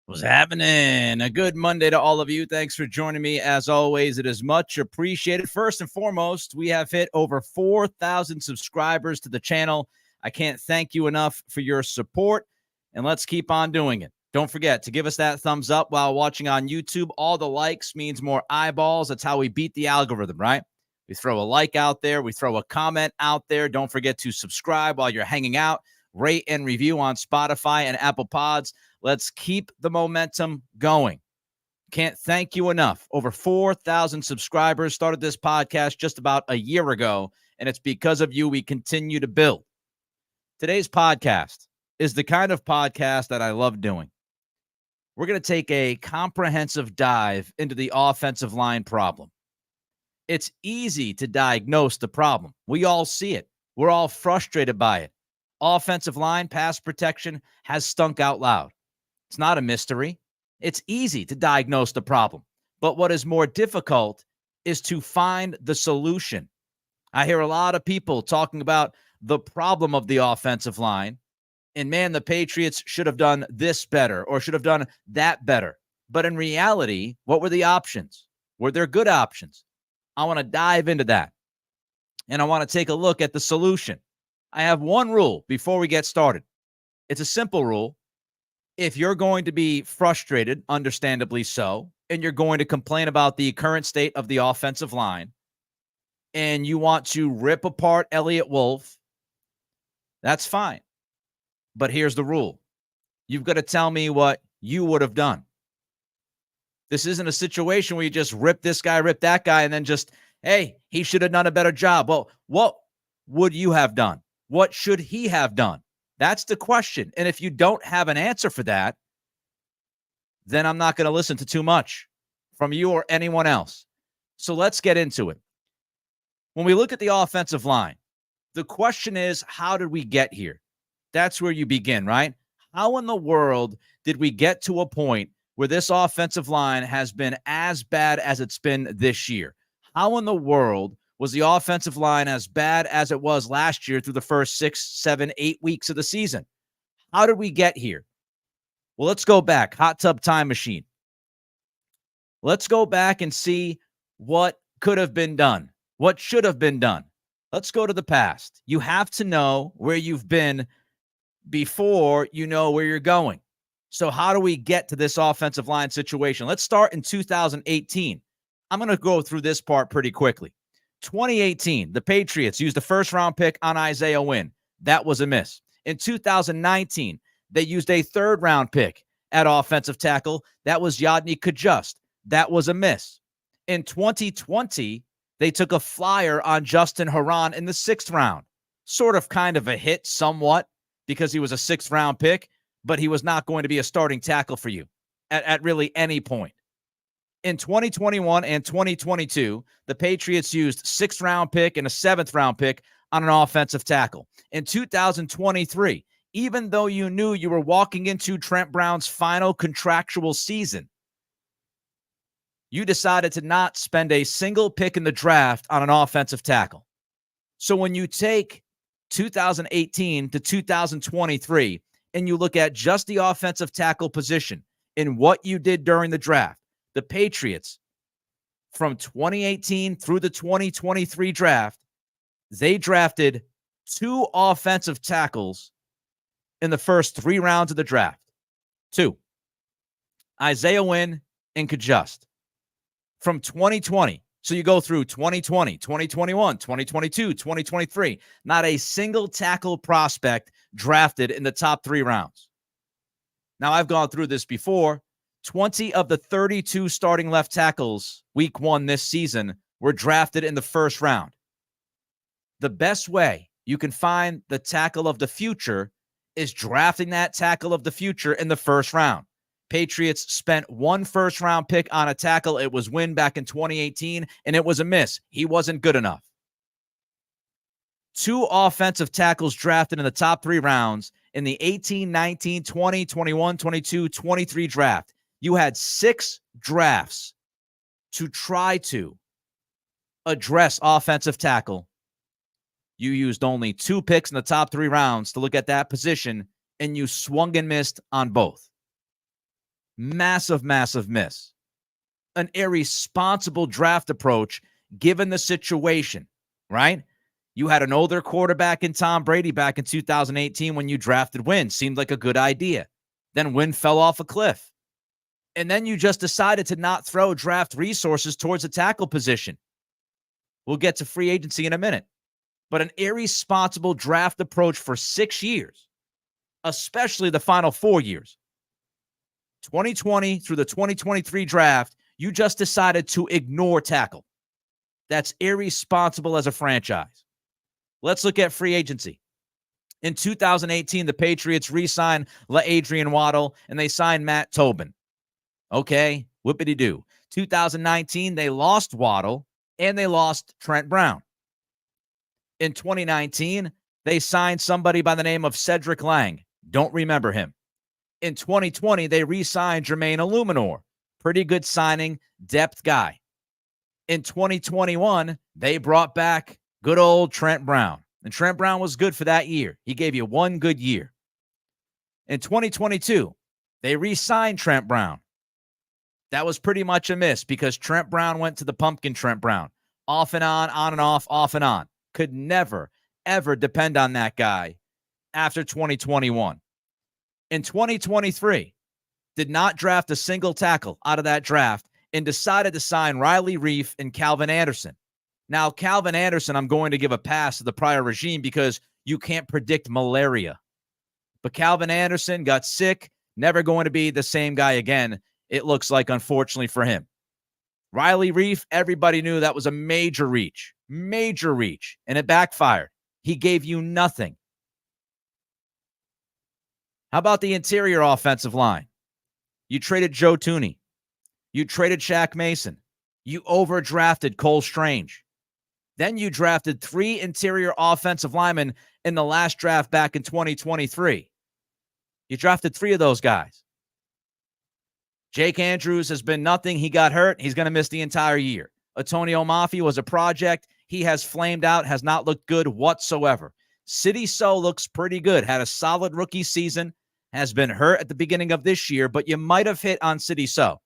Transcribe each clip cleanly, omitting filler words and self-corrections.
What's happening? A good Monday to all of you. Thanks for joining me. As always, it is much appreciated. First and foremost, we have hit over 4,000 subscribers to the channel. I can't thank you enough for your support, and let's keep on doing it. Don't forget to give us that thumbs up while watching on YouTube. All the likes means more eyeballs. That's how we beat the algorithm, right? We throw a like out there. We throw a comment out there. Don't forget to subscribe while you're hanging out. Rate and review on Spotify and Apple Pods. Let's keep the momentum going. Can't thank you enough. Over 4,000 subscribers. Started this podcast just about a year ago, and it's because of you we continue to build. Today's podcast is the kind of podcast that I love doing. We're going to take a comprehensive dive into the offensive line problem. It's easy to diagnose the problem. We all see it. We're all frustrated by it. Offensive line pass protection has stunk out loud. It's not a mystery. It's easy to diagnose the problem. But what is more difficult is to find the solution. I hear a lot of people talking about the problem of the offensive line. And man, the Patriots should have done this better or should have done that better. But in reality, what were the options? Were there good options? I want to dive into that. And I want to take a look at the solution. I have one rule before we get started. It's a simple rule. If you're going to be frustrated, understandably so, and you're going to complain about the current state of the offensive line, and you want to rip apart Eliot Wolf, that's fine. But here's the rule. You've got to tell me what you would have done. This isn't a situation where you just rip this guy, rip that guy, and then just, hey, he should have done a better job. Well, what would you have done? What should he have done? That's the question. And if you don't have an answer for that, then I'm not going to listen to too much from you or anyone else. So let's get into it. When we look at the offensive line, the question is, how did we get here? That's where you begin, right? How in the world did we get to a point where this offensive line has been as bad as it's been this year? How in the world was the offensive line as bad as it was last year through the first 6, 7, 8 weeks of the season? How did we get here? Well, let's go back. Hot tub time machine. Let's go back and see what could have been done, what should have been done. Let's go to the past. You have to know where you've been before you know where you're going. So how do we get to this offensive line situation? Let's start in 2018. I'm going to go through this part pretty quickly. 2018, the Patriots used the first-round pick on Isaiah Wynn. That was a miss. In 2019, they used a third-round pick at offensive tackle. That was Yadni Kajust. That was a miss. In 2020, they took a flyer on Justin Haran in the 6th round. Sort of kind of a hit somewhat because he was a 6th-round pick, but he was not going to be a starting tackle for you at really any point. In 2021 and 2022, the Patriots used 6th-round pick and a 7th-round pick on an offensive tackle. In 2023, even though you knew you were walking into Trent Brown's final contractual season, you decided to not spend a single pick in the draft on an offensive tackle. So when you take 2018 to 2023 and you look at just the offensive tackle position and what you did during the draft, the Patriots, from 2018 through the 2023 draft, they drafted 2 offensive tackles in the first 3 rounds of the draft. 2. Isaiah Wynn and Kajust. From 2020, so you go through 2020, 2021, 2022, 2023, not a single tackle prospect drafted in the top 3 rounds. Now, I've gone through this before. 20 of the 32 starting left tackles week 1 this season were drafted in the 1st round. The best way you can find the tackle of the future is drafting that tackle of the future in the 1st round. Patriots spent 1 first-round pick on a tackle. It was Wynn back in 2018, and it was a miss. He wasn't good enough. 2 offensive tackles drafted in the top 3 rounds in the 18, 19, 20, 21, 22, 23 draft. You had 6 drafts to try to address offensive tackle. You used only 2 picks in the top 3 rounds to look at that position, and you swung and missed on both. Massive, massive miss. An irresponsible draft approach given the situation, right? You had an older quarterback in Tom Brady back in 2018 when you drafted Wynn. Seemed like a good idea. Then Wynn fell off a cliff. And then you just decided to not throw draft resources towards the tackle position. We'll get to free agency in a minute. But an irresponsible draft approach for 6 years, especially the final 4 years, 2020 through the 2023 draft, you just decided to ignore tackle. That's irresponsible as a franchise. Let's look at free agency. In 2018, the Patriots re-signed LaAdrian Waddle, and they signed Matt Tobin. Okay, whoopity-doo. 2019, they lost Waddle, and they lost Trent Brown. In 2019, they signed somebody by the name of Cedric Lang. Don't remember him. In 2020, they re-signed Jermaine Illuminor. Pretty good signing, depth guy. In 2021, they brought back good old Trent Brown. And Trent Brown was good for that year. He gave you one good year. In 2022, they re-signed Trent Brown. That was pretty much a miss because Trent Brown went to the pumpkin Trent Brown. Off and on and off and on. Could never, ever depend on that guy after 2021. In 2023, did not draft a single tackle out of that draft and decided to sign Riley Reif and Calvin Anderson. Now, Calvin Anderson, I'm going to give a pass to the prior regime because you can't predict malaria. But Calvin Anderson got sick, never going to be the same guy again, it looks like, unfortunately for him. Riley Reif, everybody knew that was a major reach, and it backfired. He gave you nothing. How about the interior offensive line? You traded Joe Thuney. You traded Shaq Mason. You overdrafted Cole Strange. Then you drafted 3 interior offensive linemen in the last draft back in 2023. You drafted 3 of those guys. Jake Andrews has been nothing. He got hurt. He's going to miss the entire year. Antonio Mafi was a project. He has flamed out, has not looked good whatsoever. Sidy Sow looks pretty good. Had a solid rookie season. Has been hurt at the beginning of this year, but you might have hit on Sidy Sow.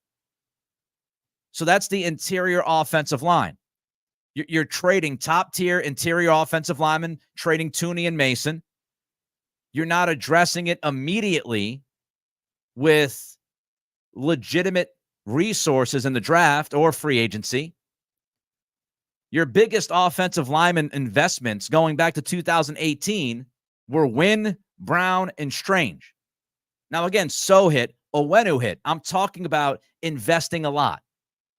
So that's the interior offensive line. You're trading top-tier interior offensive linemen, trading Thuney and Mason. You're not addressing it immediately with legitimate resources in the draft or free agency. Your biggest offensive lineman investments going back to 2018 were Wynn, Brown, and Strange. Now, again, So hit, Owenu hit. I'm talking about investing a lot.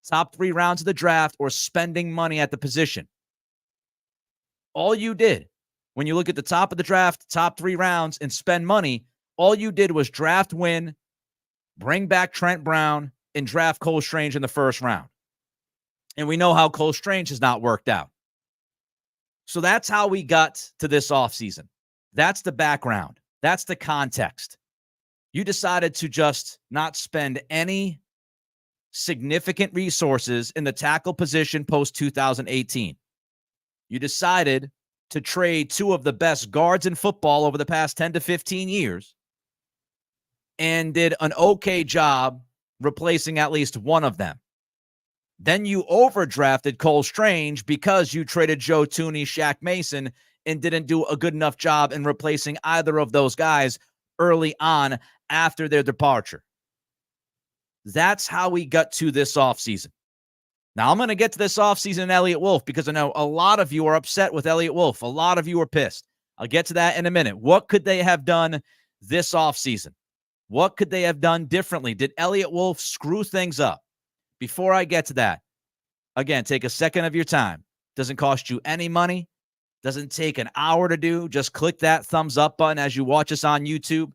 Top 3 rounds of the draft or spending money at the position. All you did when you look at the top of the draft, top 3 rounds, and spend money, all you did was draft Wynn, bring back Trent Brown, and draft Cole Strange in the first round. And we know how Cole Strange has not worked out. So that's how we got to this offseason. That's the background. That's the context. You decided to just not spend any significant resources in the tackle position post-2018. You decided to trade 2 of the best guards in football over the past 10 to 15 years and did an okay job replacing at least one of them. Then you overdrafted Cole Strange because you traded Joe Thuney, Shaq Mason, and didn't do a good enough job in replacing either of those guys early on after their departure. That's how we got to this offseason. Now, I'm going to get to this offseason and Eliot Wolf because I know a lot of you are upset with Eliot Wolf. A lot of you are pissed. I'll get to that in a minute. What could they have done this offseason? What could they have done differently? Did Eliot Wolf screw things up? Before I get to that, again, take a second of your time. Doesn't cost you any money. Doesn't take an hour to do. Just click that thumbs up button as you watch us on YouTube.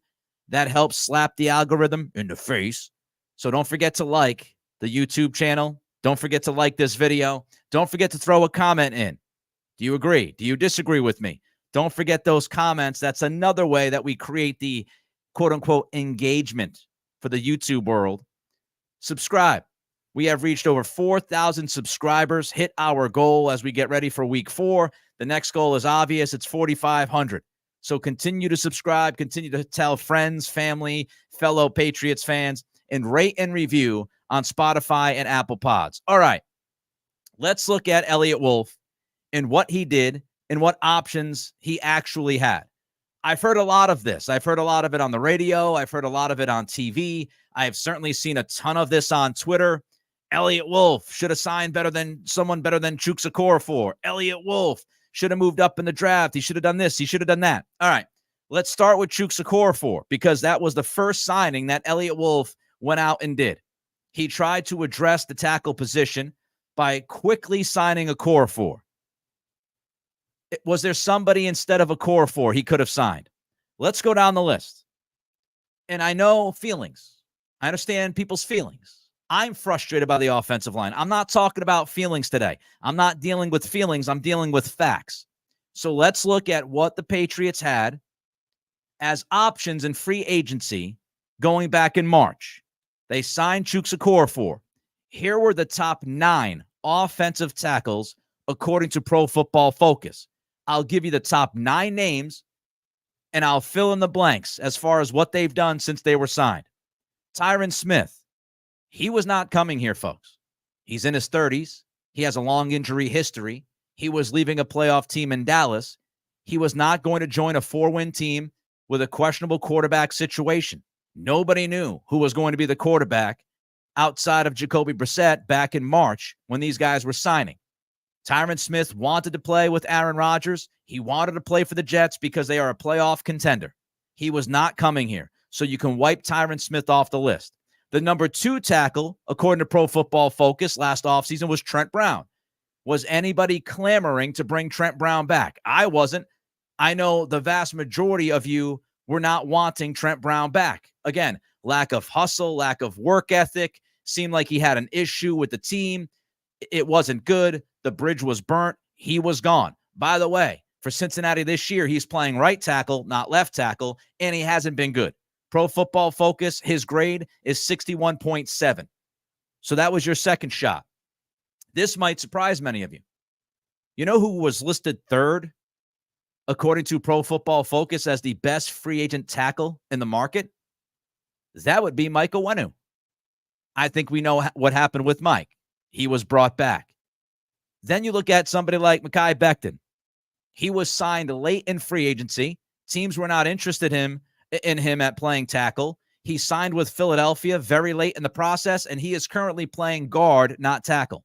That helps slap the algorithm in the face. So don't forget to like the YouTube channel. Don't forget to like this video. Don't forget to throw a comment in. Do you agree? Do you disagree with me? Don't forget those comments. That's another way that we create the quote-unquote engagement for the YouTube world. Subscribe. We have reached over 4,000 subscribers, hit our goal as we get ready for week 4. The next goal is obvious. It's 4,500. So continue to subscribe, continue to tell friends, family, fellow Patriots fans, and rate and review on Spotify and Apple Pods. All right, let's look at Eliot Wolf and what he did and what options he actually had. I've heard a lot of this. I've heard a lot of it on the radio. I've heard a lot of it on TV. I have certainly seen a ton of this on Twitter. Eliot Wolf should have signed someone better than Chuks Okorafor. Eliot Wolf should have moved up in the draft. He should have done this. He should have done that. All right, let's start with Chuks Okorafor because that was the first signing that Eliot Wolf went out and did. He tried to address the tackle position by quickly signing Okorafor. Was there somebody instead of Okorafor he could have signed? Let's go down the list. And I know feelings. I understand people's feelings. I'm frustrated by the offensive line. I'm not talking about feelings today. I'm not dealing with feelings. I'm dealing with facts. So let's look at what the Patriots had as options in free agency going back in March. They signed Chuks Okorafor. Here were the top 9 offensive tackles according to Pro Football Focus. I'll give you the top 9 names, and I'll fill in the blanks as far as what they've done since they were signed. Tyron Smith. He was not coming here, folks. He's in his 30s. He has a long injury history. He was leaving a playoff team in Dallas. He was not going to join a 4-win team with a questionable quarterback situation. Nobody knew who was going to be the quarterback outside of Jacoby Brissett back in March when these guys were signing. Tyron Smith wanted to play with Aaron Rodgers. He wanted to play for the Jets because they are a playoff contender. He was not coming here, so you can wipe Tyron Smith off the list. The number 2 tackle, according to Pro Football Focus last offseason, was Trent Brown. Was anybody clamoring to bring Trent Brown back? I wasn't. I know the vast majority of you were not wanting Trent Brown back. Again, lack of hustle, lack of work ethic, seemed like he had an issue with the team. It wasn't good. The bridge was burnt. He was gone. By the way, for Cincinnati this year, he's playing right tackle, not left tackle, and he hasn't been good. Pro Football Focus, his grade is 61.7. So that was your second shot. This might surprise many of you. You know who was listed 3rd, according to Pro Football Focus, as the best free agent tackle in the market? That would be Mike Onwenu. I think we know what happened with Mike. He was brought back. Then you look at somebody like Mekhi Becton. He was signed late in free agency. Teams were not interested in him at playing tackle. He signed with Philadelphia very late in the process, and he is currently playing guard, not tackle.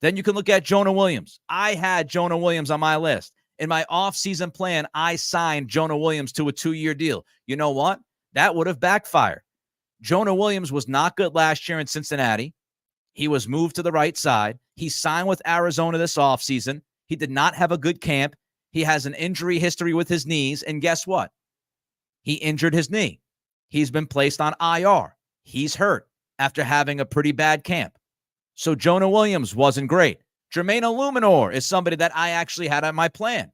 Then you can look at Jonah Williams. I had Jonah Williams on my list. In my offseason plan, I signed Jonah Williams to a 2-year deal. You know what? That would have backfired. Jonah Williams was not good last year in Cincinnati. He was moved to the right side. He signed with Arizona this offseason. He did not have a good camp. He has an injury history with his knees, and guess what? He injured his knee. He's been placed on IR. He's hurt after having a pretty bad camp. So Jonah Williams wasn't great. Jermaine Illuminor is somebody that I actually had on my plan.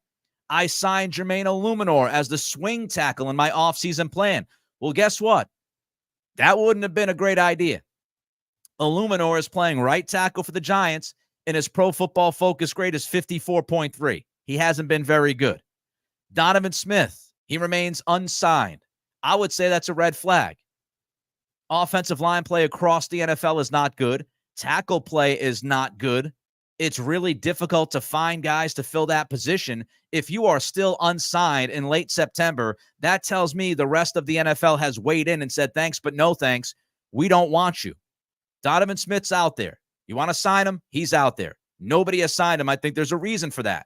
I signed Jermaine Illuminor as the swing tackle in my offseason plan. Well, guess what? That wouldn't have been a great idea. Illuminor is playing right tackle for the Giants, and his Pro Football Focus grade is 54.3. He hasn't been very good. Donovan Smith, he remains unsigned. I would say that's a red flag. Offensive line play across the NFL is not good. Tackle play is not good. It's really difficult to find guys to fill that position. If you are still unsigned in late September, that tells me the rest of the NFL has weighed in and said, thanks, but no thanks. We don't want you. Donovan Smith's out there. You want to sign him? He's out there. Nobody has signed him. I think there's a reason for that.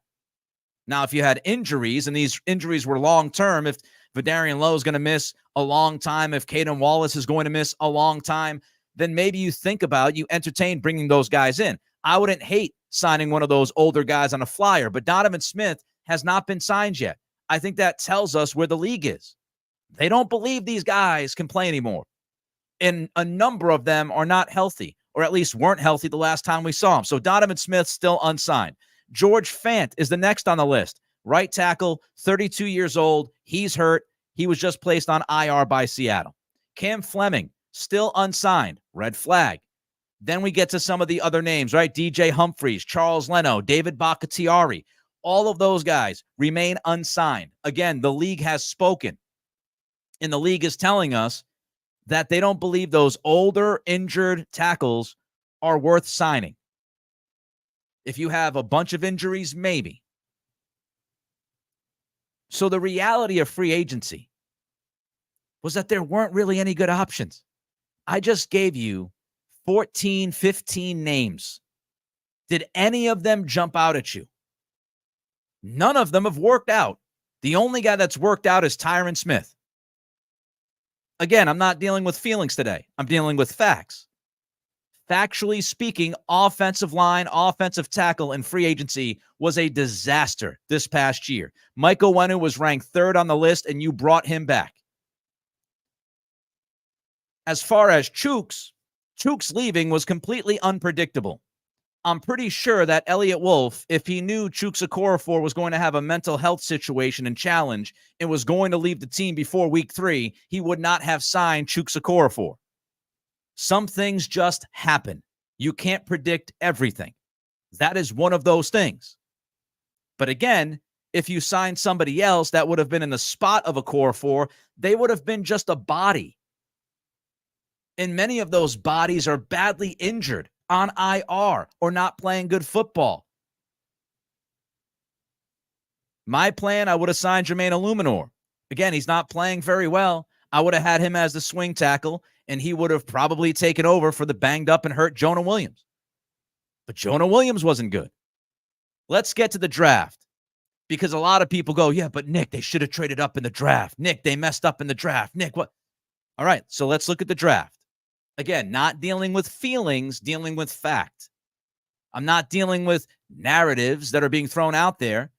Now, if you had injuries, and these injuries were long-term, if Vidarian Lowe is going to miss a long time, if Caden Wallace is going to miss a long time, then maybe you entertain bringing those guys in. I wouldn't hate signing one of those older guys on a flyer, but Donovan Smith has not been signed yet. I think that tells us where the league is. They don't believe these guys can play anymore. And a number of them are not healthy, or at least weren't healthy the last time we saw him. So Donovan Smith still unsigned. George Fant is the next on the list. Right tackle, 32 years old. He's hurt. He was just placed on IR by Seattle. Cam Fleming, still unsigned. Red flag. Then we get to some of the other names, right? DJ Humphries, Charles Leno, David Bakhtiari. All of those guys remain unsigned. Again, the league has spoken. And the league is telling us that they don't believe those older, injured tackles are worth signing. If you have a bunch of injuries, maybe. So the reality of free agency was that there weren't really any good options. I just gave you 14, 15 names. Did any of them jump out at you? None of them have worked out. The only guy that's worked out is Tyron Smith. Again, I'm not dealing with feelings today. I'm dealing with facts. Factually speaking, offensive line, offensive tackle, and free agency was a disaster this past year. Michael Wenu was ranked third on the list, and you brought him back. As far as Chuks leaving was completely unpredictable. I'm pretty sure that Eliot Wolf, if he knew Chuks Okorafor was going to have a mental health situation and challenge and was going to leave the team before week 3, he would not have signed Chuks Okorafor. Some things just happen. You can't predict everything. That is one of those things. But again, if you signed somebody else that would have been in the spot of Okorafor, they would have been just a body. And many of those bodies are badly injured, on IR, or not playing good football. My plan, I would have signed Jermaine Illuminor. Again, he's not playing very well. I would have had him as the swing tackle, and he would have probably taken over for the banged up and hurt Jonah Williams. But Jonah Williams wasn't good. Let's get to the draft, because a lot of people go, yeah, but Nick, they should have traded up in the draft. Nick, they messed up in the draft. Nick, what? All right, so let's look at the draft. Again, not dealing with feelings, dealing with fact. I'm not dealing with narratives that are being thrown out there.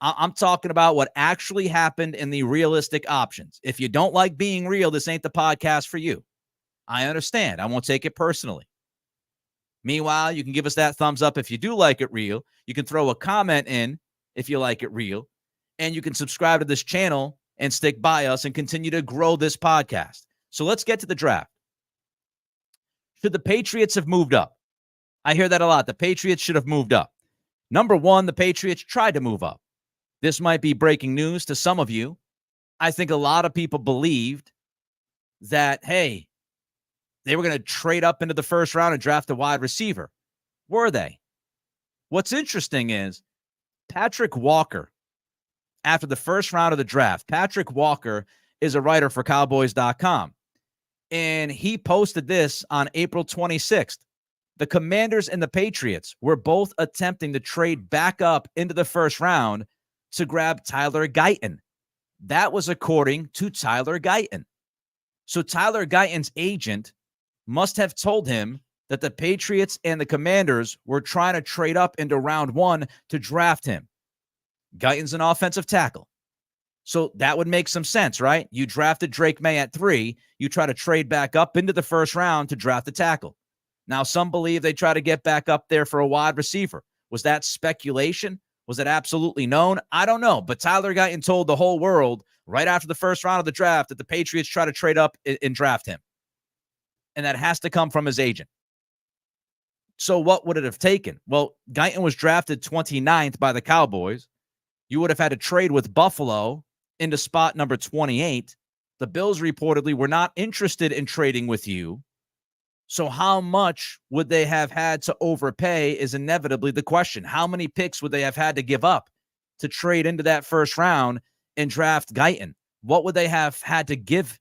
I'm talking about what actually happened in the realistic options. If you don't like being real, this ain't the podcast for you. I understand. I won't take it personally. Meanwhile, you can give us that thumbs up if you do like it real. You can throw a comment in if you like it real. And you can subscribe to this channel and stick by us and continue to grow this podcast. So let's get to the draft. Should the Patriots have moved up? I hear that a lot. The Patriots should have moved up. Number one, the Patriots tried to move up. This might be breaking news to some of you. I think a lot of people believed that, hey, they were going to trade up into the first round and draft a wide receiver. Were they? What's interesting is Patrick Walker, after the first round of the draft, Patrick Walker is a writer for Cowboys.com. And he posted this on April 26th. The Commanders and the Patriots were both attempting to trade back up into the first round to grab Tyler Guyton. That was according to Tyler Guyton. So Tyler Guyton's agent must have told him that the Patriots and the Commanders were trying to trade up into round 1 to draft him. Guyton's an offensive tackle. So that would make some sense, right? You drafted Drake May at 3. You try to trade back up into the first round to draft the tackle. Now, some believe they try to get back up there for a wide receiver. Was that speculation? Was it absolutely known? I don't know. But Tyler Guyton told the whole world right after the first round of the draft that the Patriots try to trade up and draft him. And that has to come from his agent. So what would it have taken? Well, Guyton was drafted 29th by the Cowboys. You would have had to trade with Buffalo into spot number 28. The Bills reportedly were not interested in trading with you. So how much would they have had to overpay is inevitably the question. How many picks would they have had to give up to trade into that first round and draft Guyton? What would they have had to give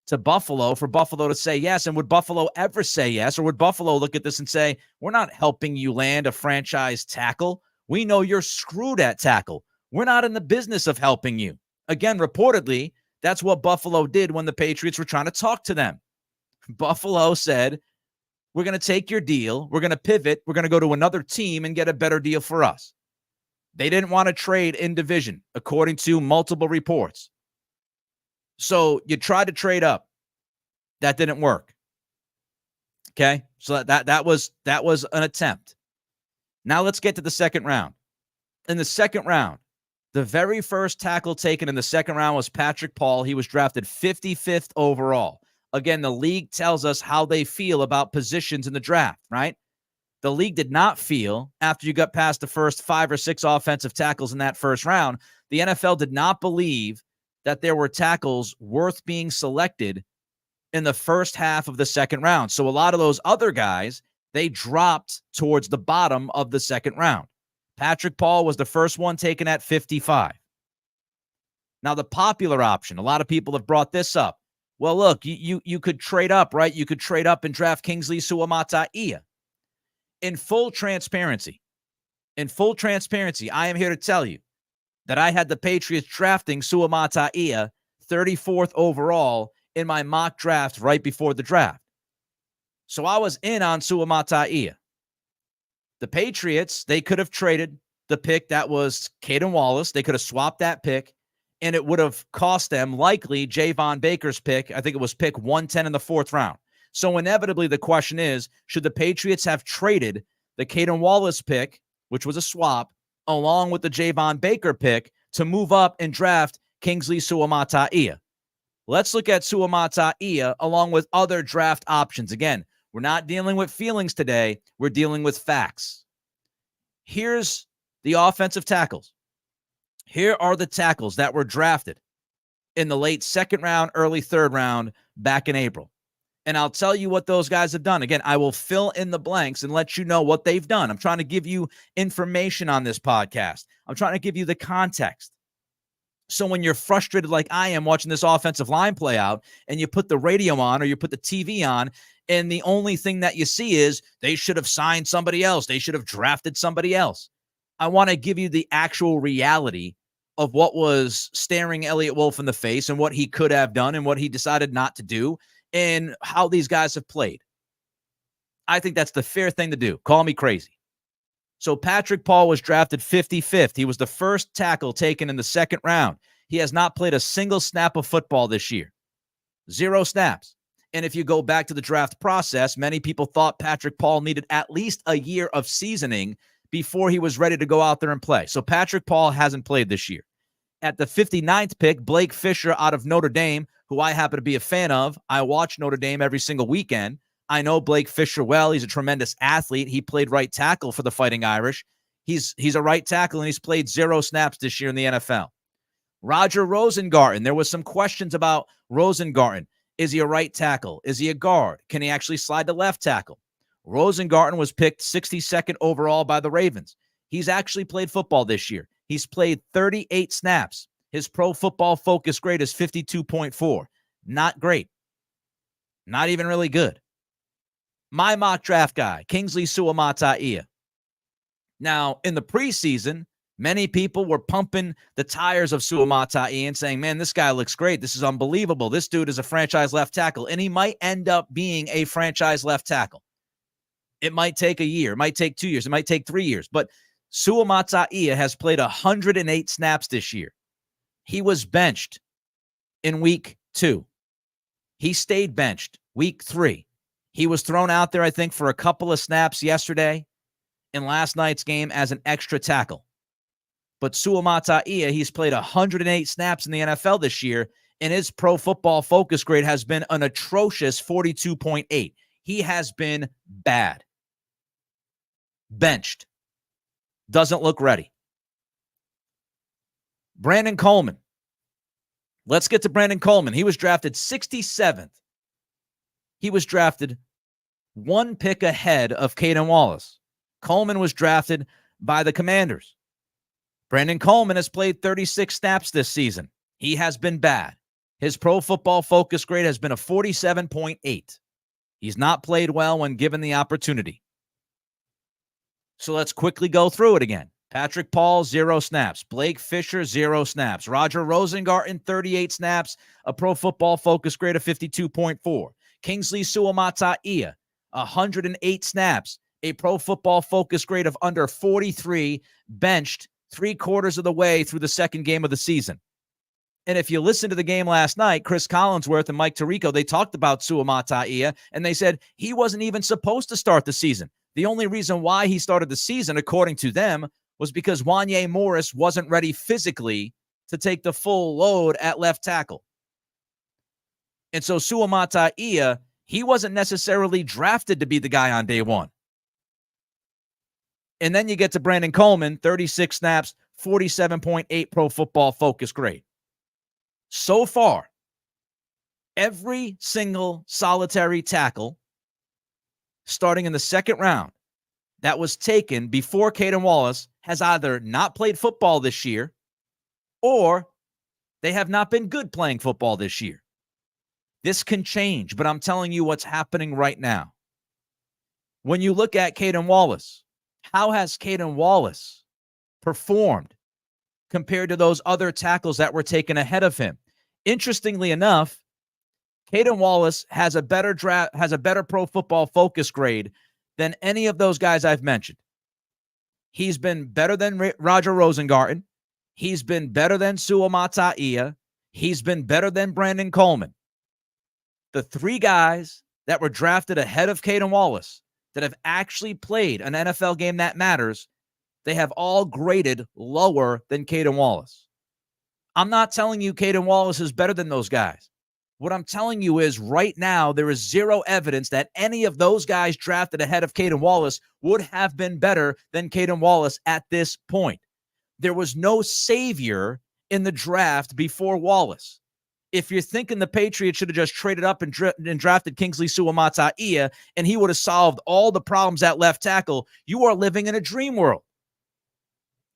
to Buffalo for Buffalo to say yes? And would Buffalo ever say yes? Or would Buffalo look at this and say, we're not helping you land a franchise tackle. We know you're screwed at tackle. We're not in the business of helping you. Again, reportedly, that's what Buffalo did when the Patriots were trying to talk to them. Buffalo said, we're going to take your deal. We're going to pivot. We're going to go to another team and get a better deal for us. They didn't want to trade in division, according to multiple reports. So you tried to trade up. That didn't work. Okay? So that was an attempt. Now let's get to the second round. In the second round, the very first tackle taken in the second round was Patrick Paul. He was drafted 55th overall. Again, the league tells us how they feel about positions in the draft, right? The league did not feel, after you got past the first 5 or 6 offensive tackles in that first round, the NFL did not believe that there were tackles worth being selected in the first half of the second round. So a lot of those other guys, they dropped towards the bottom of the second round. Patrick Paul was the first one taken at 55. Now, the popular option, a lot of people have brought this up. Well, look, you could trade up, right? You could trade up and draft Kingsley Suamataia. In full transparency, I am here to tell you that I had the Patriots drafting Suamataia 34th overall in my mock draft right before the draft. So I was in on Suamataia. The Patriots, they could have traded the pick that was Caden Wallace. They could have swapped that pick, and it would have cost them likely Javon Baker's pick. I think it was pick 110 in the fourth round. So inevitably, the question is, should the Patriots have traded the Caden Wallace pick, which was a swap, along with the Javon Baker pick to move up and draft Kingsley Suamataia? Let's look at Suamataia along with other draft options. Again, we're not dealing with feelings today. We're dealing with facts. Here's the offensive tackles. Here are the tackles that were drafted in the late second round, early third round back in April. And I'll tell you what those guys have done. Again, I will fill in the blanks and let you know what they've done. I'm trying to give you information on this podcast. I'm trying to give you the context. So when you're frustrated like I am watching this offensive line play out and you put the radio on or you put the TV on and the only thing that you see is they should have signed somebody else. They should have drafted somebody else. I want to give you the actual reality of what was staring Eliot Wolf in the face and what he could have done and what he decided not to do and how these guys have played. I think that's the fair thing to do. Call me crazy. So Patrick Paul was drafted 55th. He was the first tackle taken in the second round. He has not played a single snap of football this year. 0 snaps. And if you go back to the draft process, many people thought Patrick Paul needed at least a year of seasoning before he was ready to go out there and play. So Patrick Paul hasn't played this year. At the 59th pick, Blake Fisher out of Notre Dame, who I happen to be a fan of. I watch Notre Dame every single weekend. I know Blake Fisher well. He's a tremendous athlete. He played right tackle for the Fighting Irish. He's a right tackle, and he's played 0 snaps this year in the NFL. Roger Rosengarten. There was some questions about Rosengarten. Is he a right tackle? Is he a guard? Can he actually slide to left tackle? Rosengarten was picked 62nd overall by the Ravens. He's actually played football this year. He's played 38 snaps. His Pro Football Focus grade is 52.4. Not great. Not even really good. My mock draft guy, Kingsley Suamataia. Now, in the preseason, many people were pumping the tires of Suamataia and saying, man, this guy looks great. This is unbelievable. This dude is a franchise left tackle, and he might end up being a franchise left tackle. It might take a year. It might take 2 years. It might take 3 years. But Suamataia has played 108 snaps this year. He was benched in week 2. He stayed benched week 3. He was thrown out there, I think, for a couple of snaps yesterday in last night's game as an extra tackle. But Suamataia, he's played 108 snaps in the NFL this year, and his Pro Football Focus grade has been an atrocious 42.8. He has been bad. Benched. Doesn't look ready. Brandon Coleman. Let's get to Brandon Coleman. He was drafted 67th. He was drafted 1 pick ahead of Caden Wallace. Coleman was drafted by the Commanders. Brandon Coleman has played 36 snaps this season. He has been bad. His Pro Football Focus grade has been a 47.8. He's not played well when given the opportunity. So let's quickly go through it again. Patrick Paul, 0 snaps. Blake Fisher, 0 snaps. Roger Rosengarten, 38 snaps. A Pro Football Focus grade of 52.4. Kingsley Suamataia, 108 snaps. A Pro Football Focus grade of under 43. Benched 3/4 of the way through the second game of the season. And if you listen to the game last night, Chris Collinsworth and Mike Tirico, they talked about Suamataia, and they said he wasn't even supposed to start the season. The only reason why he started the season, according to them, was because Wanye Morris wasn't ready physically to take the full load at left tackle. And so Suamataia, he wasn't necessarily drafted to be the guy on day one. And then you get to Brandon Coleman, 36 snaps, 47.8 Pro Football Focus grade. So far, Every single solitary tackle starting in the second round that was taken before Caden Wallace has either not played football this year or they have not been good playing football this year. This can change, but I'm telling you what's happening right now. When you look at Caden Wallace, how has Caden Wallace performed compared to those other tackles that were taken ahead of him? Interestingly enough, Caden Wallace has a better Pro Football Focus grade than any of those guys I've mentioned. He's been better than Roger Rosengarten. He's been better than Suamataia. He's been better than Brandon Coleman. The three guys that were drafted ahead of Caden Wallace that have actually played an NFL game that matters, they have all graded lower than Caden Wallace. I'm not telling you Caden Wallace is better than those guys. What I'm telling you is right now there is zero evidence that any of those guys drafted ahead of Caden Wallace would have been better than Caden Wallace at this point. There was no savior in the draft before Wallace. If you're thinking the Patriots should have just traded up and drafted Kingsley Suamataia and he would have solved all the problems at left tackle, you are living in a dream world.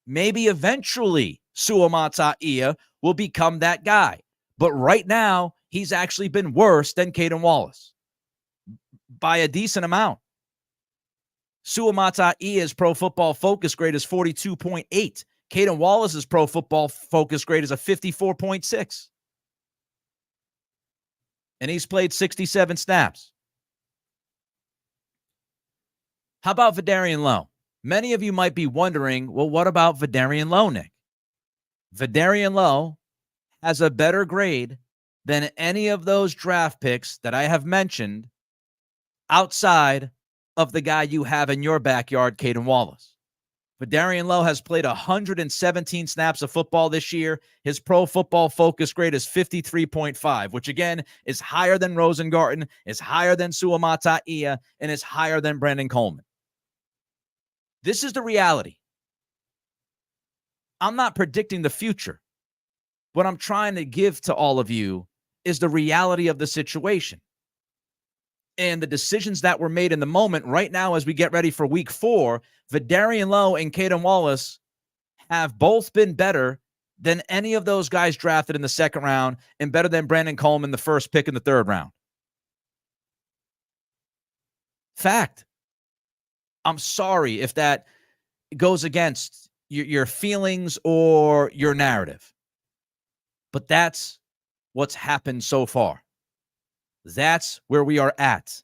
Maybe eventually Suamataia will become that guy. But right now, he's actually been worse than Caden Wallace by a decent amount. Suamataia's Pro Football Focus grade is 42.8. Caden Wallace's Pro Football Focus grade is a 54.6. And he's played 67 snaps. How about Vidarian Lowe? Many of you might be wondering, well, what about Vidarian Lowe, Nick? Vidarian Lowe has a better grade than any of those draft picks that I have mentioned outside of the guy you have in your backyard, Caden Wallace. Vidarian Lowe has played 117 snaps of football this year. His Pro Football Focus grade is 53.5, which again is higher than Rosengarten, is higher than Suamataia, and is higher than Brandon Coleman. This is the reality. I'm not predicting the future. What I'm trying to give to all of you is the reality of the situation. And the decisions that were made in the moment right now as we get ready for week 4, Vidarian Lowe and Caden Wallace have both been better than any of those guys drafted in the second round and better than Brandon Coleman, the first pick in the third round. Fact. I'm sorry if that goes against your feelings or your narrative. But that's what's happened so far. That's where we are at.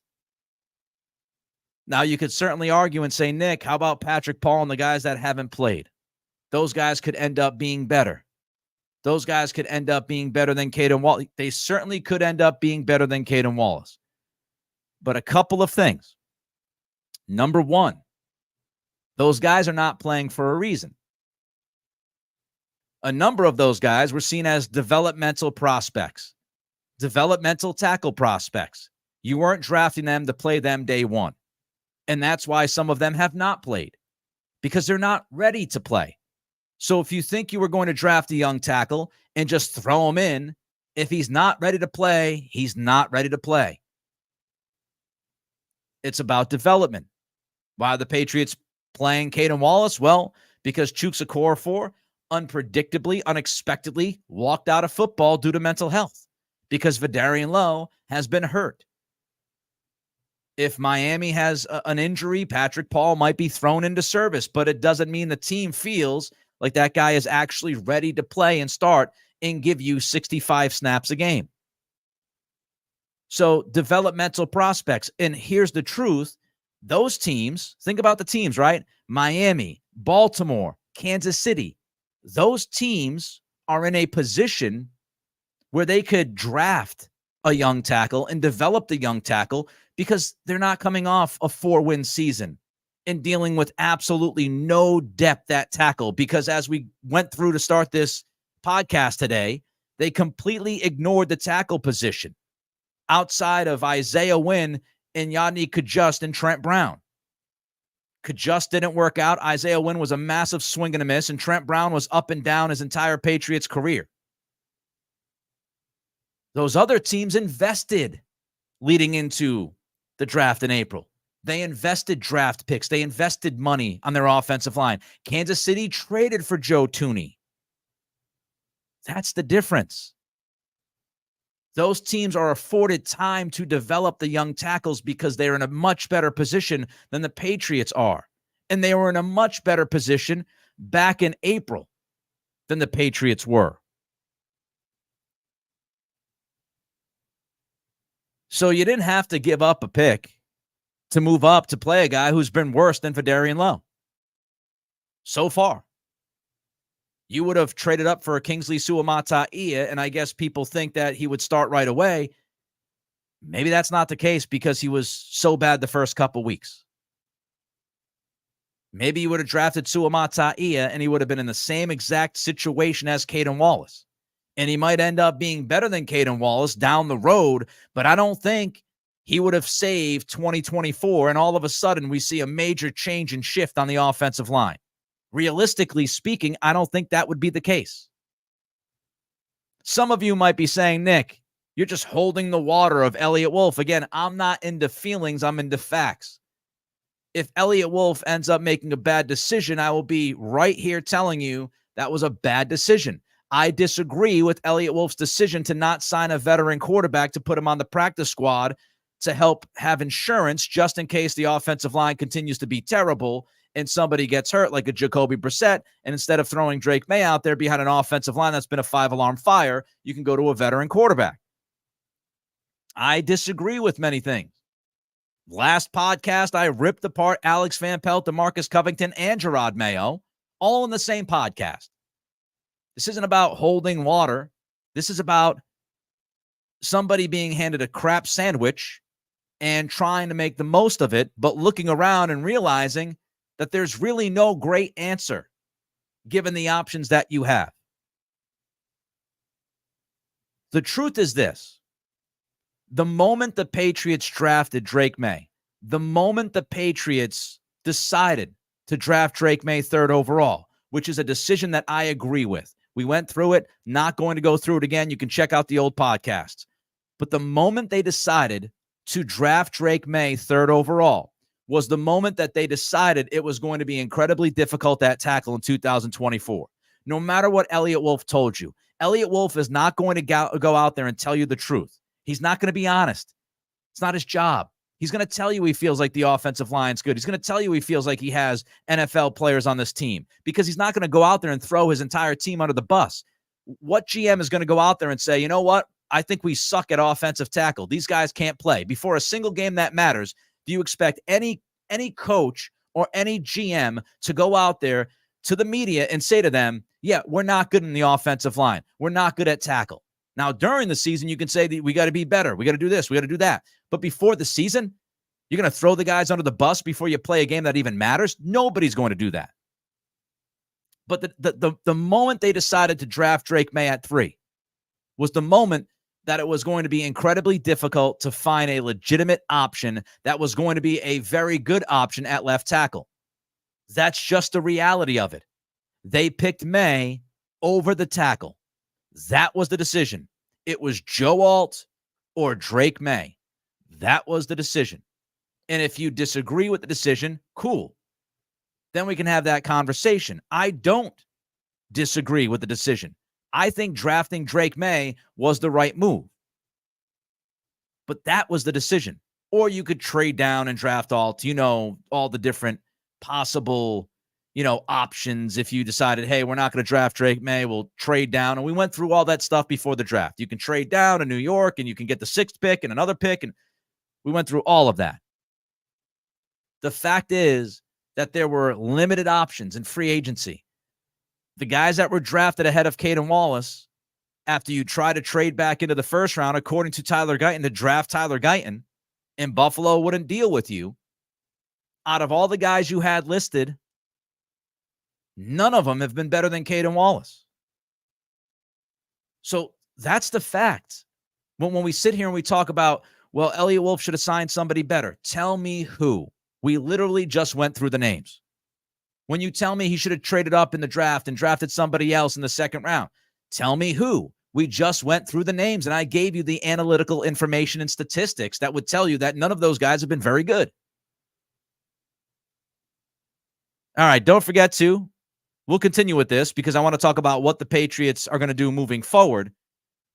Now, you could certainly argue and say, Nick, how about Patrick Paul and the guys that haven't played? Those guys could end up being better. Those guys could end up being better than Caden Wallace. They certainly could end up being better than Caden Wallace. But a couple of things. Number one, those guys are not playing for a reason. A number of those guys were seen as developmental prospects, developmental tackle prospects. You weren't drafting them to play them day one. And that's why some of them have not played, because they're not ready to play. So if you think you were going to draft a young tackle and just throw him in, if he's not ready to play, he's not ready to play. It's about development. Why are the Patriots playing Caden Wallace? Well, because Chuks Okorafor unpredictably, unexpectedly walked out of football due to mental health because Vidarian Lowe has been hurt. If Miami has an injury, Patrick Paul might be thrown into service, but it doesn't mean the team feels like that guy is actually ready to play and start and give you 65 snaps a game. So developmental prospects. And here's the truth. Those teams, think about the teams, right? Miami, Baltimore, Kansas City. Those teams are in a position where they could draft a young tackle and develop the young tackle because they're not coming off a 4-win season and dealing with absolutely no depth at tackle. Because as we went through to start this podcast today, they completely ignored the tackle position outside of Isaiah Wynn and Yadni Kajust and Trent Brown. Kajust didn't work out. Isaiah Wynn was a massive swing and a miss, and Trent Brown was up and down his entire Patriots career. Those other teams invested leading into the draft in April. They invested draft picks. They invested money on their offensive line. Kansas City traded for Joe Thuney. That's the difference. Those teams are afforded time to develop the young tackles because they're in a much better position than the Patriots are. And they were in a much better position back in April than the Patriots were. So you didn't have to give up a pick to move up to play a guy who's been worse than Fedarian Lowe. So far. You would have traded up for Kingsley Suamataia, and I guess people think that he would start right away. Maybe that's not the case because he was so bad the first couple weeks. Maybe you would have drafted Suamataia, and he would have been in the same exact situation as Caden Wallace. And he might end up being better than Caden Wallace down the road, but I don't think he would have saved 2024, and all of a sudden we see a major change and shift on the offensive line. Realistically speaking, I don't think that would be the case. Some of you might be saying, Nick, you're just holding the water of Eliot Wolf. Again, I'm not into feelings, I'm into facts. If Eliot Wolf ends up making a bad decision, I will be right here telling you that was a bad decision. I disagree with Eliot Wolf's decision to not sign a veteran quarterback to put him on the practice squad to help have insurance just in case the offensive line continues to be terrible and somebody gets hurt like a Jacoby Brissett, and instead of throwing Drake May out there behind an offensive line that's been a 5-alarm fire, you can go to a veteran quarterback. I disagree with many things. Last podcast, I ripped apart Alex Van Pelt, DeMarcus Covington, and Gerard Mayo, all in the same podcast. This isn't about holding water. This is about somebody being handed a crap sandwich and trying to make the most of it, but looking around and realizing that there's really no great answer given the options that you have. The truth is this. The moment the Patriots drafted Drake May, the moment the Patriots decided to draft Drake May 3rd overall, which is a decision that I agree with. We went through it, not going to go through it again. You can check out the old podcasts. But the moment they decided to draft Drake May 3rd overall was the moment that they decided it was going to be incredibly difficult at tackle in 2024. No matter what Eliot Wolf told you, Eliot Wolf is not going to go out there and tell you the truth. He's not going to be honest. It's not his job. He's going to tell you he feels like the offensive line's good. He's going to tell you he feels like he has NFL players on this team because he's not going to go out there and throw his entire team under the bus. What GM is going to go out there and say, you know what? I think we suck at offensive tackle. These guys can't play. Before a single game that matters, do you expect any coach or any GM to go out there to the media and say to them, yeah, we're not good in the offensive line. We're not good at tackle. Now, during the season, you can say that we got to be better. We got to do this. We got to do that. But before the season, you're going to throw the guys under the bus before you play a game that even matters? Nobody's going to do that. But the moment they decided to draft Drake May at 3 was the moment that it was going to be incredibly difficult to find a legitimate option that was going to be a very good option at left tackle. That's just the reality of it. They picked May over the tackle. That was the decision. It was Joe Alt or Drake May. That was the decision. And if you disagree with the decision, cool. Then we can have that conversation. I don't disagree with the decision. I think drafting Drake May was the right move. But that was the decision. Or you could trade down and draft Alt, all the different possible, options. If you decided, hey, we're not going to draft Drake May, we'll trade down. And we went through all that stuff before the draft. You can trade down to New York and you can get the 6th pick and another pick. And we went through all of that. The fact is that there were limited options in free agency. The guys that were drafted ahead of Caden Wallace, after you try to trade back into the first round, according to Tyler Guyton, to draft Tyler Guyton, and Buffalo wouldn't deal with you, out of all the guys you had listed, none of them have been better than Caden Wallace. So that's the fact. When we sit here and we talk about, well, Eliot Wolf should have signed somebody better, tell me who. We literally just went through the names. When you tell me he should have traded up in the draft and drafted somebody else in the 2nd round, tell me who. We just went through the names, and I gave you the analytical information and statistics that would tell you that none of those guys have been very good. All right, don't forget to, we'll continue with this because I want to talk about what the Patriots are going to do moving forward.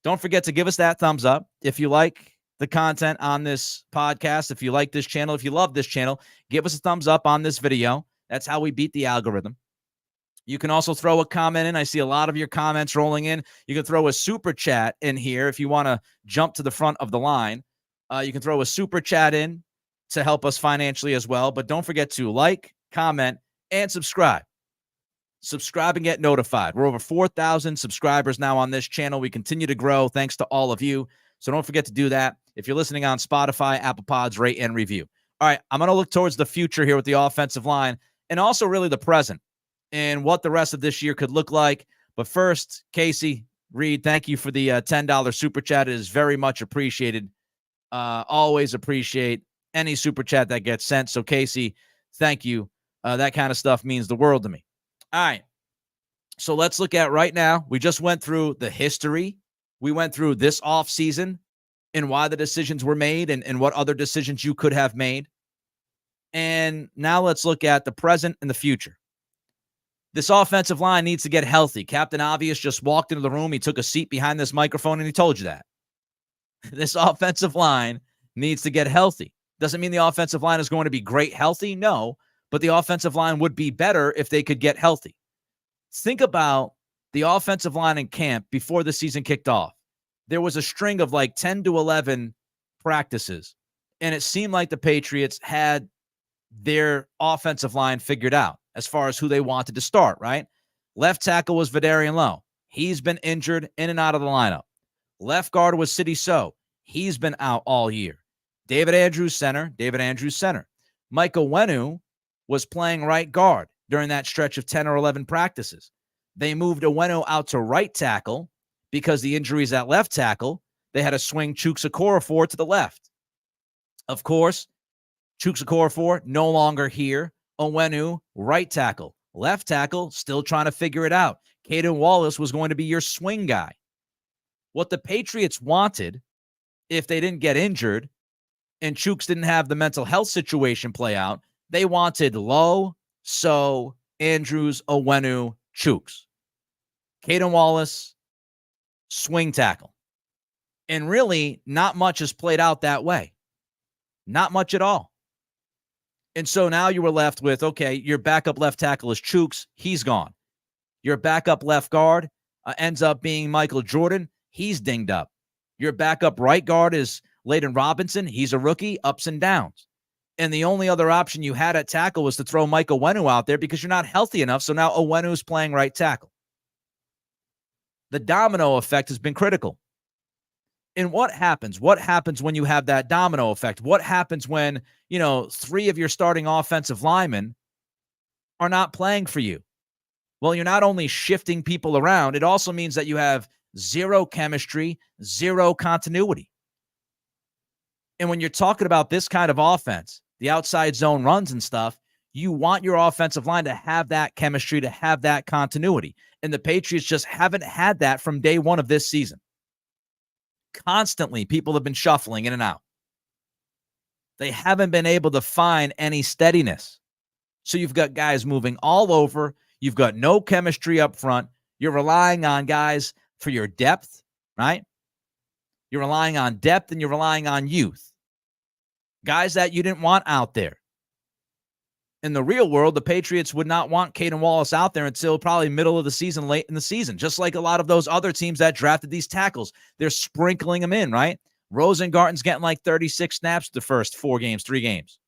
Don't forget to give us that thumbs up if you like the content on this podcast. If you like this channel, if you love this channel, give us a thumbs up on this video. That's how we beat the algorithm. You can also throw a comment in. I see a lot of your comments rolling in. You can throw a super chat in here if you want to jump to the front of the line. You can throw a super chat in to help us financially as well. But don't forget to like, comment, and subscribe. Subscribe and get notified. We're over 4,000 subscribers now on this channel. We continue to grow thanks to all of you. So don't forget to do that. If you're listening on Spotify, Apple Pods, rate and review. All right, I'm going to look towards the future here with the offensive line and also really the present and what the rest of this year could look like. But first, Casey Reed, thank you for the $10 super chat. It is very much appreciated. Always appreciate any super chat that gets sent. So, Casey, thank you. That kind of stuff means the world to me. All right. So let's look at right now. We just went through the history. We went through this offseason and why the decisions were made and what other decisions you could have made. And now let's look at the present and the future. This offensive line needs to get healthy. Captain Obvious just walked into the room. He took a seat behind this microphone and he told you that. This offensive line needs to get healthy. Doesn't mean the offensive line is going to be great healthy. No, but the offensive line would be better if they could get healthy. Think about the offensive line in camp before the season kicked off. There was a string of like 10 to 11 practices, and it seemed like the Patriots had their offensive line figured out as far as who they wanted to start, right? Left tackle was Vidarian Lowe. He's been injured in and out of the lineup. Left guard was Sidy Sow. He's been out all year. David Andrews, center. Mike Onwenu was playing right guard during that stretch of 10 or 11 practices. They moved Onwenu out to right tackle because the injuries at left tackle, they had to swing Chuks Okorafor to the left. Of course, Chuks Okorafor no longer here. Onwenu, right tackle. Left tackle, still trying to figure it out. Caden Wallace was going to be your swing guy. What the Patriots wanted, if they didn't get injured and Chuks didn't have the mental health situation play out, they wanted Lowe, Sow, Andrews, Onwenu, Chuks. Caden Wallace, swing tackle. And really, not much has played out that way. Not much at all. And so now you were left with, okay, your backup left tackle is Chuks. He's gone. Your backup left guard ends up being Michael Jordan. He's dinged up. Your backup right guard is Layden Robinson. He's a rookie, ups and downs. And the only other option you had at tackle was to throw Mike Onwenu out there because you're not healthy enough. So now Onwenu's playing right tackle. The domino effect has been critical. And what happens? What happens when you have that domino effect? What happens when, 3 of your starting offensive linemen are not playing for you? Well, you're not only shifting people around, it also means that you have zero chemistry, zero continuity. And when you're talking about this kind of offense, the outside zone runs and stuff, you want your offensive line to have that chemistry, to have that continuity. And the Patriots just haven't had that from day one of this season. Constantly, people have been shuffling in and out. They haven't been able to find any steadiness. So you've got guys moving all over. You've got no chemistry up front. You're relying on guys for your depth, right? You're relying on depth and you're relying on youth. Guys that you didn't want out there. In the real world, the Patriots would not want Caden Wallace out there until probably middle of the season, late in the season, just like a lot of those other teams that drafted these tackles. They're sprinkling them in, right? Rosengarten's getting like 36 snaps the first 3 games.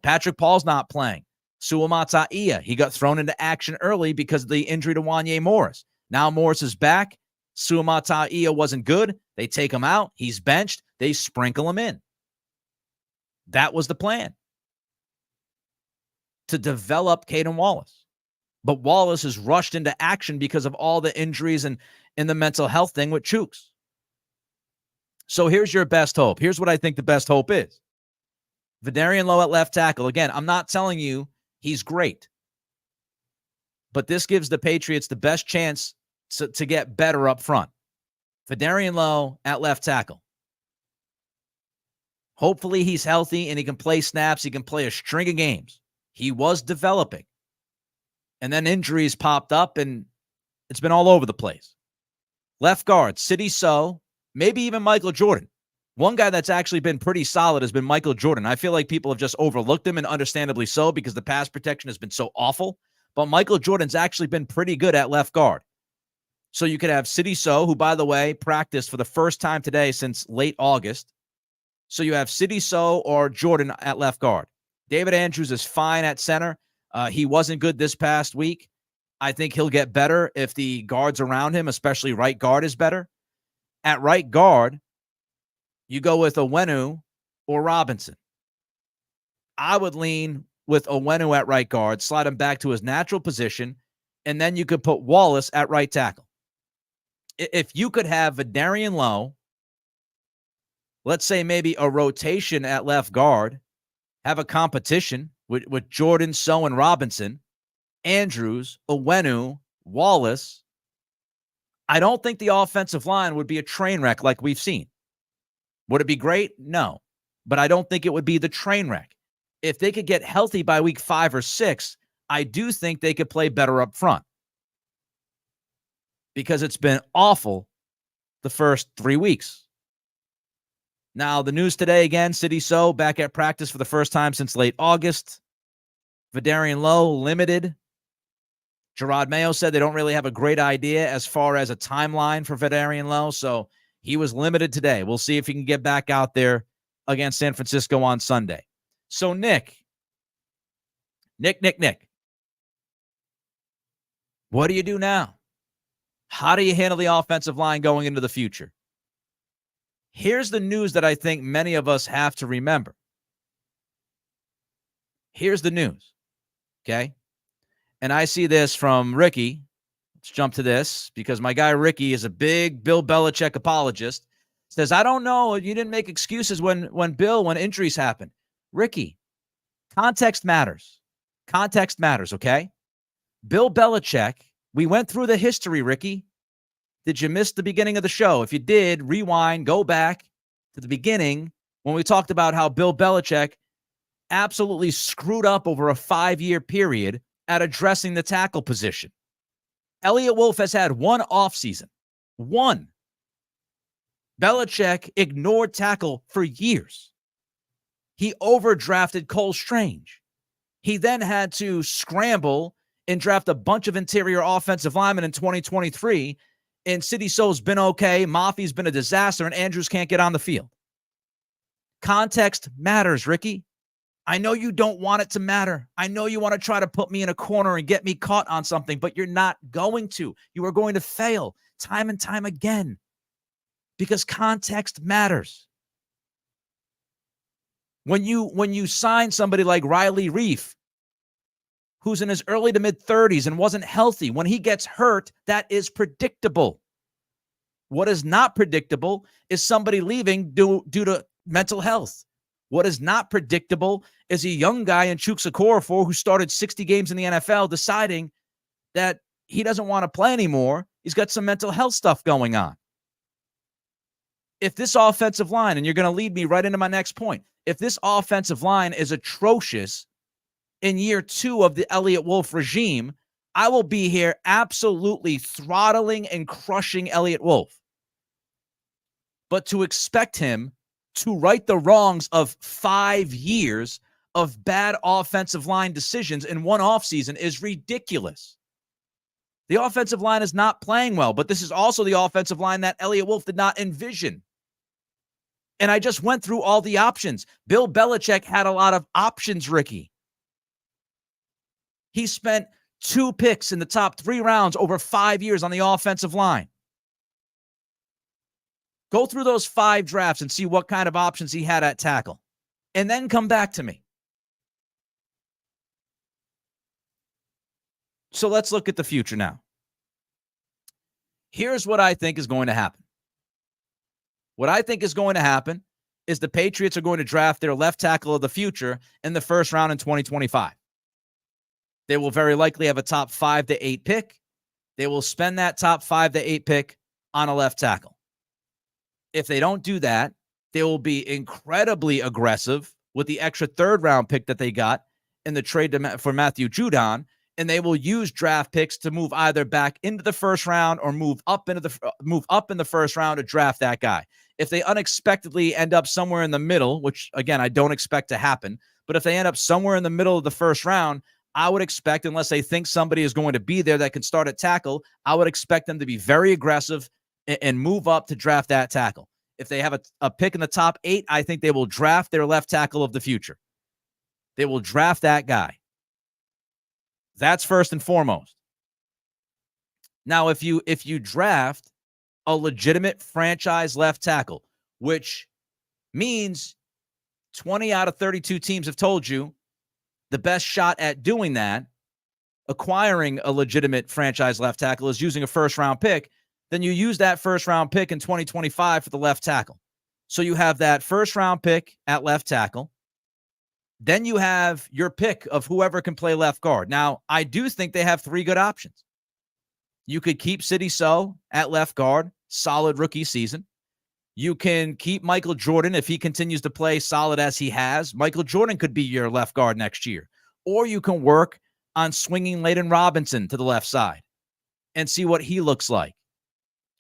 Patrick Paul's not playing. Suamataia, he got thrown into action early because of the injury to Wanye Morris. Now Morris is back. Suamataia wasn't good. They take him out. He's benched. They sprinkle him in. That was the plan. To develop Caden Wallace. But Wallace is rushed into action because of all the injuries and the mental health thing with Chuks. So here's your best hope. Here's what I think the best hope is. Vidarian Lowe at left tackle. Again, I'm not telling you he's great. But this gives the Patriots the best chance to get better up front. Fedarian Lowe at left tackle. Hopefully he's healthy and he can play snaps. He can play a string of games. He was developing. And then injuries popped up and it's been all over the place. Left guard, Sidney So, maybe even Michael Jordan. One guy that's actually been pretty solid has been Michael Jordan. I feel like people have just overlooked him, and understandably so, because the pass protection has been so awful. But Michael Jordan's actually been pretty good at left guard. So you could have Sidney So, who, by the way, practiced for the first time today since late August. So you have Sidney So or Jordan at left guard. David Andrews is fine at center. He wasn't good this past week. I think he'll get better if the guards around him, especially right guard, is better. At right guard, you go with Owenu or Robinson. I would lean with Owenu at right guard, slide him back to his natural position, and then you could put Wallace at right tackle. If you could have Fedarian Lowe, let's say maybe a rotation at left guard, have a competition with Jordan, So, and Robinson, Andrews, Owenu, Wallace, I don't think the offensive line would be a train wreck like we've seen. Would it be great? No. But I don't think it would be the train wreck. If they could get healthy by week 5 or 6, I do think they could play better up front. Because it's been awful the first 3 weeks. Now, the news today again, Sidney So back at practice for the first time since late August. Fedarian Lowe limited. Gerard Mayo said they don't really have a great idea as far as a timeline for Fedarian Lowe, so he was limited today. We'll see if he can get back out there against San Francisco on Sunday. So, Nick. What do you do now? How do you handle the offensive line going into the future? Here's the news that I think many of us have to remember. Here's the news, okay? And I see this from Ricky. Let's jump to this because my guy Ricky is a big Bill Belichick apologist. Says, I don't know. You didn't make excuses when injuries happen. Ricky, context matters. Context matters, okay? Bill Belichick, we went through the history, Ricky. Did you miss the beginning of the show? If you did, rewind, go back to the beginning when we talked about how Bill Belichick absolutely screwed up over a 5-year period at addressing the tackle position. Eliot Wolf has had one offseason. One. Belichick ignored tackle for years. He overdrafted Cole Strange. He then had to scramble and draft a bunch of interior offensive linemen in 2023. And Sidney So's been okay. Mafi's been a disaster, and Andrews can't get on the field. Context matters, Ricky. I know you don't want it to matter. I know you want to try to put me in a corner and get me caught on something, but you're not going to. You are going to fail time and time again because context matters. When you sign somebody like Riley Reif, who's in his early to mid-30s and wasn't healthy, when he gets hurt, that is predictable. What is not predictable is somebody leaving due to mental health. What is not predictable is a young guy in Chuks Okorafor who started 60 games in the NFL deciding that he doesn't want to play anymore. He's got some mental health stuff going on. If this offensive line, and you're going to lead me right into my next point, if this offensive line is atrocious in year 2 of the Eliot Wolf regime, I will be here absolutely throttling and crushing Eliot Wolf. But to expect him to right the wrongs of 5 years of bad offensive line decisions in one offseason is ridiculous. The offensive line is not playing well, but this is also the offensive line that Eliot Wolf did not envision. And I just went through all the options. Bill Belichick had a lot of options, Ricky. He spent 2 picks in the top 3 rounds over 5 years on the offensive line. Go through those 5 drafts and see what kind of options he had at tackle. And then come back to me. So let's look at the future now. Here's what I think is going to happen. What I think is going to happen is the Patriots are going to draft their left tackle of the future in the first round in 2025. They will very likely have a top 5 to 8 pick. They will spend that top 5 to 8 pick on a left tackle. If they don't do that, they will be incredibly aggressive with the extra third-round pick that they got in the trade for Matthew Judon, and they will use draft picks to move either back into the first round or move up in the first round to draft that guy. If they unexpectedly end up somewhere in the middle, which again I don't expect to happen, but if they end up somewhere in the middle of the first round, I would expect, unless they think somebody is going to be there that can start at tackle, I would expect them to be very aggressive and move up to draft that tackle. If they have a pick in the top 8, I think they will draft their left tackle of the future. They will draft that guy. That's first and foremost. Now, if you draft a legitimate franchise left tackle, which means 20 out of 32 teams have told you the best shot at doing that, acquiring a legitimate franchise left tackle, is using a first-round pick, then you use that first-round pick in 2025 for the left tackle. So you have that first-round pick at left tackle. Then you have your pick of whoever can play left guard. Now, I do think they have 3 good options. You could keep Sidy Sow at left guard, solid rookie season. You can keep Michael Jordan if he continues to play solid as he has. Michael Jordan could be your left guard next year. Or you can work on swinging Layden Robinson to the left side and see what he looks like.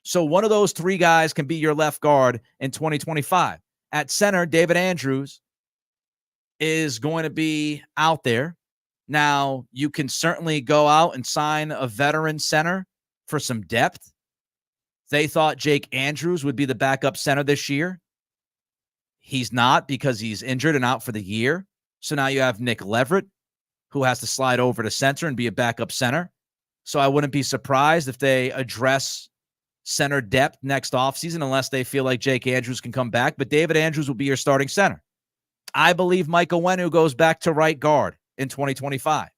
So one of those 3 guys can be your left guard in 2025. At center, David Andrews is going to be out there. Now, you can certainly go out and sign a veteran center for some depth. They thought Jake Andrews would be the backup center this year. He's not, because he's injured and out for the year. So now you have Nick Leverett, who has to slide over to center and be a backup center. So I wouldn't be surprised if they address center depth next offseason, unless they feel like Jake Andrews can come back. But David Andrews will be your starting center. I believe Mike Onwenu goes back to right guard in 2025.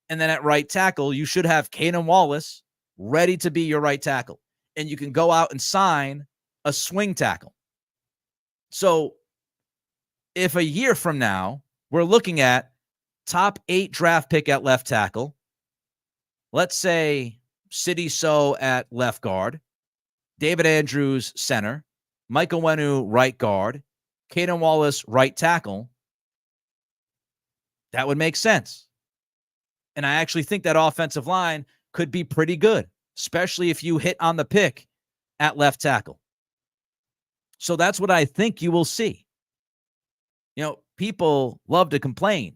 And then at right tackle, you should have Keenan Wallace ready to be your right tackle. And you can go out and sign a swing tackle. So if a year from now, we're looking at top 8 draft pick at left tackle, let's say Sidy Sow at left guard, David Andrews center, Mike Onwenu right guard, Keenan Wallace right tackle, that would make sense. And I actually think that offensive line could be pretty good, especially if you hit on the pick at left tackle. So that's what I think you will see. You know, people love to complain,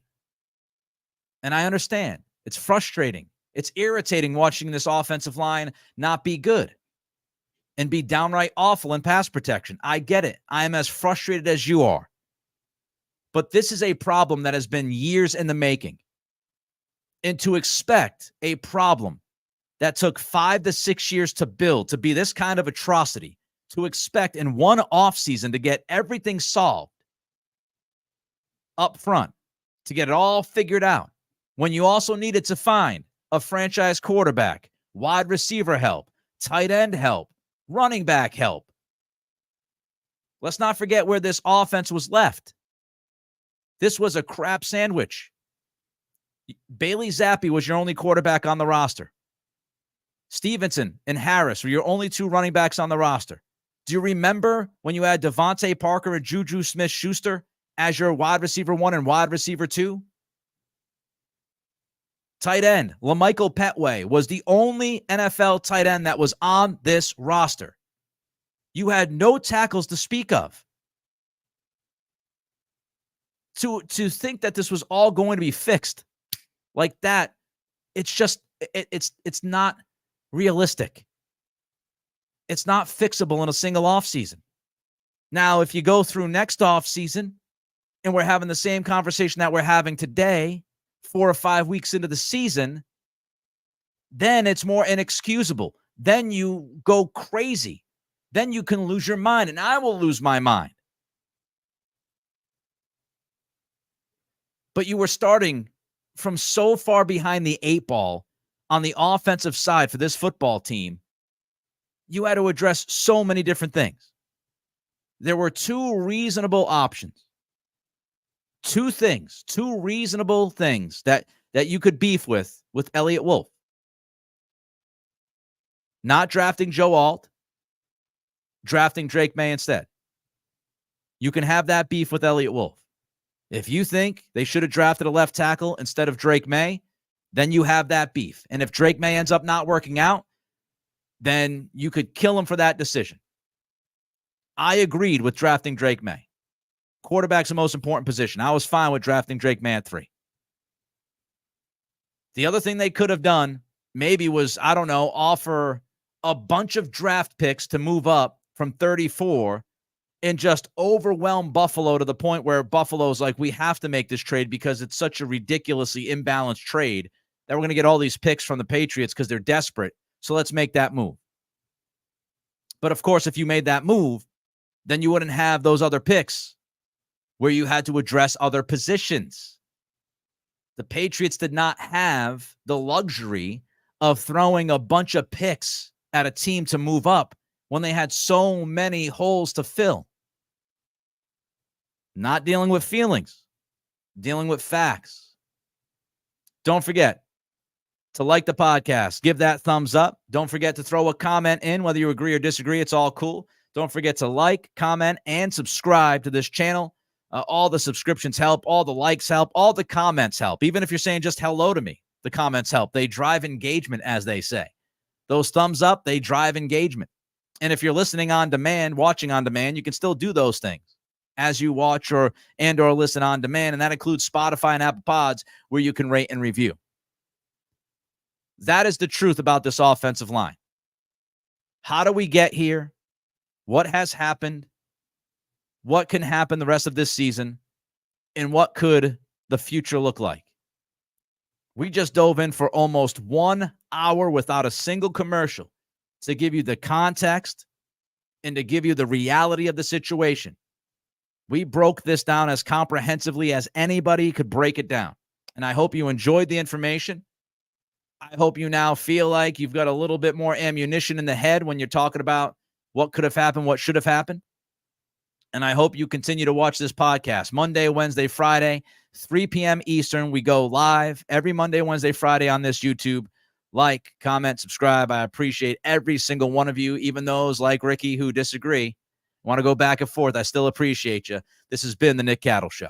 and I understand. It's frustrating. It's irritating watching this offensive line not be good and be downright awful in pass protection. I get it. I am as frustrated as you are. But this is a problem that has been years in the making. And to expect a problem that took 5 to 6 years to build to be this kind of atrocity, to expect in one offseason to get everything solved up front, to get it all figured out, when you also needed to find a franchise quarterback, wide receiver help, tight end help, running back help. Let's not forget where this offense was left. This was a crap sandwich. Bailey Zappi was your only quarterback on the roster. Stevenson and Harris were your only 2 running backs on the roster. Do you remember when you had Devontae Parker and Juju Smith-Schuster as your wide receiver 1 and wide receiver 2? Tight end, LaMichael Petway was the only NFL tight end that was on this roster. You had no tackles to speak of. To think that this was all going to be fixed like that, it's just, it's not realistic. It's not fixable in a single offseason. Now, if you go through next offseason and we're having the same conversation that we're having today, 4 or 5 weeks into the season, then it's more inexcusable. Then you go crazy. Then you can lose your mind, and I will lose my mind. But you were starting from so far behind the 8 ball on the offensive side for this football team. You had to address so many different things. There were 2 reasonable options. 2 things, 2 reasonable things that you could beef with Eliot Wolf. Not drafting Joe Alt drafting Drake May instead. You can have that beef with Eliot Wolf. If you think they should have drafted a left tackle instead of Drake May, then you have that beef. And if Drake May ends up not working out, then you could kill him for that decision. I agreed with drafting Drake May. Quarterback's the most important position. I was fine with drafting Drake May at 3. The other thing they could have done maybe was, I don't know, offer a bunch of draft picks to move up from 34 and just overwhelm Buffalo to the point where Buffalo's like, we have to make this trade because it's such a ridiculously imbalanced trade that we're going to get all these picks from the Patriots because they're desperate. So let's make that move. But of course, if you made that move, then you wouldn't have those other picks where you had to address other positions. The Patriots did not have the luxury of throwing a bunch of picks at a team to move up when they had so many holes to fill. Not dealing with feelings, dealing with facts. Don't forget to like the podcast. Give that thumbs up. Don't forget to throw a comment in, whether you agree or disagree. It's all cool. Don't forget to like, comment, and subscribe to this channel. All the subscriptions help. All the likes help. All the comments help. Even if you're saying just hello to me, the comments help. They drive engagement, as they say. Those thumbs up, they drive engagement. And if you're listening on demand, watching on demand, you can still do those things as you watch or listen on demand. And that includes Spotify and Apple Pods, where you can rate and review. That is the truth about this offensive line. How do we get here? What has happened? What can happen the rest of this season? And what could the future look like? We just dove in for almost 1 hour without a single commercial to give you the context and to give you the reality of the situation. We broke this down as comprehensively as anybody could break it down. And I hope you enjoyed the information. I hope you now feel like you've got a little bit more ammunition in the head when you're talking about what could have happened, what should have happened. And I hope you continue to watch this podcast Monday, Wednesday, Friday, 3 p.m. Eastern. We go live every Monday, Wednesday, Friday on this YouTube. Like, comment, subscribe. I appreciate every single one of you, even those like Ricky who disagree. Want to go back and forth. I still appreciate you. This has been the Nick Cattle Show.